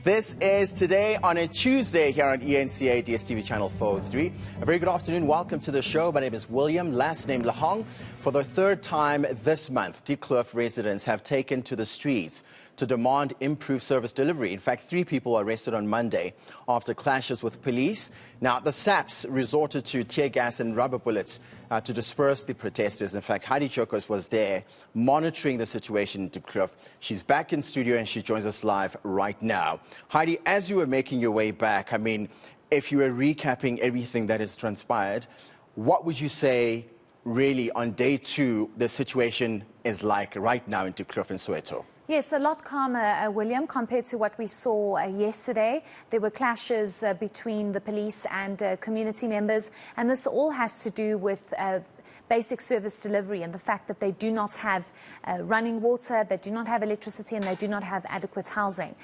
This is Today on a Tuesday here on eNCA DSTV channel 403. A very good afternoon. Welcome to the show. My name is William, last name Lahong. For the third time this month, Diepkloof residents have taken to the streets to demand improved service delivery. In fact, 3 people were arrested on Monday after clashes with police. Now, the SAPS resorted to tear gas and rubber bullets to disperse the protesters. In fact, Heidi Giokos was there monitoring the situation in Diepkloof. She's back in studio and she joins us live right now. Heidi, as you were making your way back, I mean, if you were recapping everything that has transpired, what would you say really on day 2 the situation is like right now in Diepkloof and Soweto? Yes, a lot calmer, William, compared to what we saw yesterday. There were clashes between the police and community members, and this all has to do with basic service delivery and the fact that they do not have running water, they do not have electricity, and they do not have adequate housing.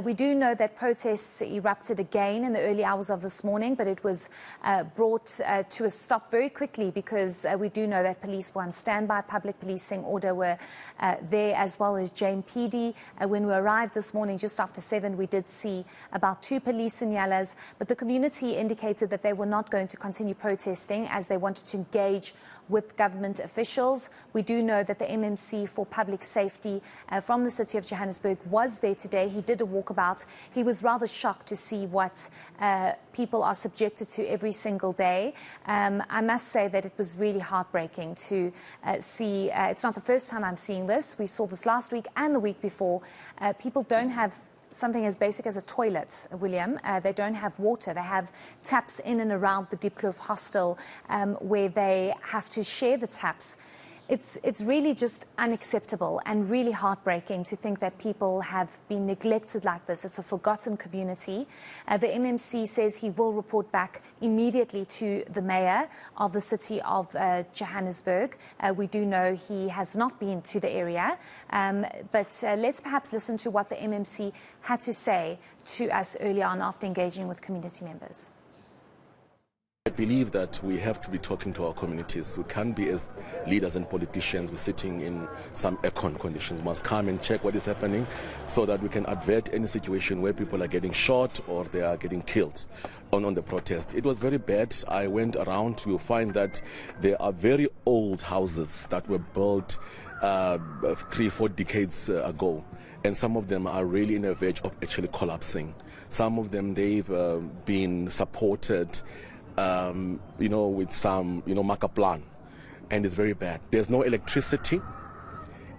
We do know that protests erupted again in the early hours of this morning, but it was brought to a stop very quickly because we do know that police were on standby. Public policing order were there, as well as JMPD. When we arrived this morning just after 7, we did see about 2 police signalas, but the community indicated that they were not going to continue protesting as they wanted to engage with government officials. We do know that the MMC for Public Safety from the city of Johannesburg was there today. He did a walkabout. He was rather shocked to see what people are subjected to every single day. I must say that it was really heartbreaking to see. It's not the first time I'm seeing this. We saw this last week and the week before. People don't have something as basic as a toilet, William. They don't have water. They have taps in and around the Diepkloof hostel where they have to share the taps. It's really just unacceptable and really heartbreaking to think that people have been neglected like this. It's a forgotten community. The MMC says he will report back immediately to the mayor of the city of Johannesburg. We do know he has not been to the area, but let's perhaps listen to what the MMC had to say to us earlier on after engaging with community members. I believe that we have to be talking to our communities. We can't be as leaders and politicians. We're sitting in some aircon conditions. We must come and check what is happening so that we can avert any situation where people are getting shot or they are getting killed on the protest. It was very bad. I went around to find that there are very old houses that were built 3-4 decades ago, and some of them are really in a verge of actually collapsing. Some of them, they've been supported with some, markup plan, and it's very bad. There's no electricity.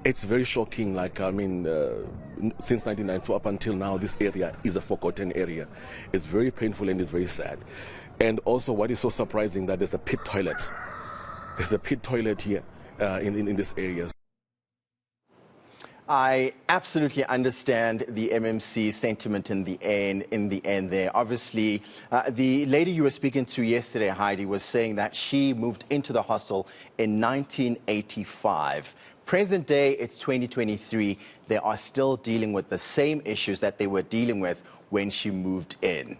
It's very shocking. Since 1992 up until now, this area is a forgotten area. It's very painful and it's very sad. And also, what is so surprising that there's a pit toilet. There's a pit toilet here in this area. I absolutely understand the MMC sentiment in the end there. Obviously, the lady you were speaking to yesterday, Heidi, was saying that she moved into the hostel in 1985. Present day, it's 2023. They are still dealing with the same issues that they were dealing with when she moved in.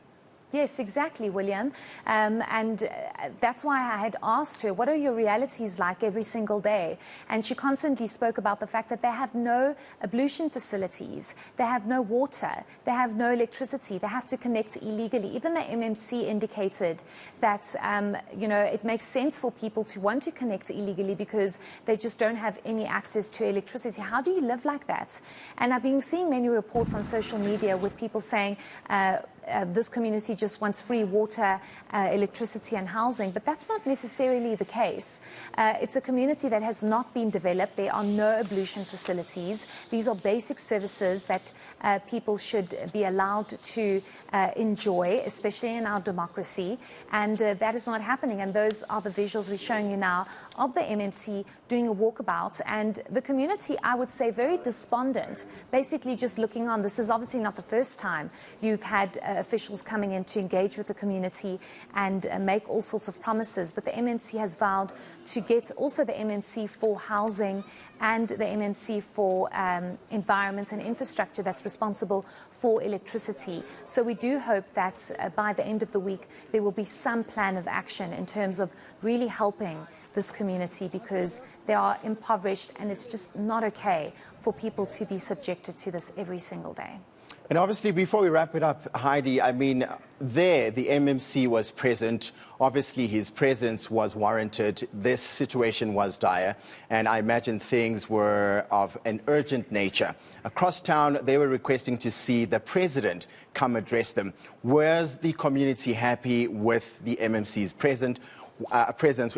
Yes, exactly, William. And that's why I had asked her, what are your realities like every single day? And she constantly spoke about the fact that they have no ablution facilities, they have no water, they have no electricity, they have to connect illegally. Even the MMC indicated that, it makes sense for people to want to connect illegally because they just don't have any access to electricity. How do you live like that? And I've been seeing many reports on social media with people saying, this community just wants free water, electricity and housing, but that's not necessarily the case. It's a community that has not been developed. There are no ablution facilities. These are basic services that people should be allowed to enjoy, especially in our democracy, and that is not happening. And those are the visuals we're showing you now of the MMC doing a walkabout, and the community, I would say, very despondent, basically just looking on. This is obviously not the first time you've had officials coming in to engage with the community and make all sorts of promises, but the MMC has vowed to get also the MMC for housing and the MMC for environment and infrastructure that's responsible for electricity. So we do hope that by the end of the week there will be some plan of action in terms of really helping this community, because they are impoverished and it's just not okay for people to be subjected to this every single day. And obviously, before we wrap it up, Heidi, I mean, there, the MMC was present. Obviously, his presence was warranted. This situation was dire, and I imagine things were of an urgent nature. Across town, they were requesting to see the president come address them. Was the community happy with the MMC's presence,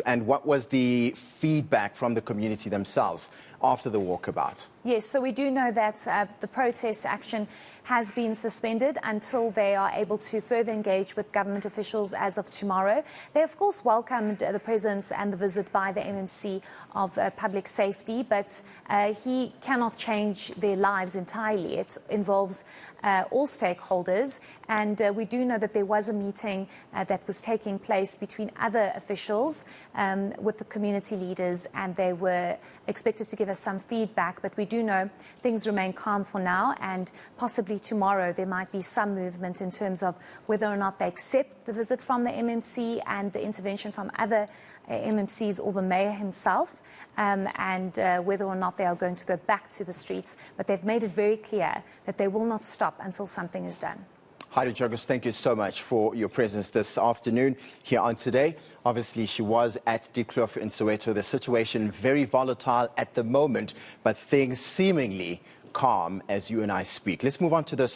and what was the feedback from the community themselves after the walkabout? Yes, so we do know that the protest action has been suspended until they are able to further engage with government officials as of tomorrow. They, of course, welcomed the presence and the visit by the MMC of Public Safety, but he cannot change their lives entirely. It involves all stakeholders, and we do know that there was a meeting that was taking place between other officials with the community leaders, and they were expected to give us some feedback, but we do know things remain calm for now, and possibly tomorrow there might be some movement in terms of whether or not they accept the visit from the MMC and the intervention from other MMCs or the mayor himself, and whether or not they are going to go back to the streets. But they've made it very clear that they will not stop until something is done. Heidi Giokos, thank you so much for your presence this afternoon here on Today. Obviously, she was at Diepkloof in Soweto. The situation very volatile at the moment, but things seemingly calm as you and I speak. Let's move on to this.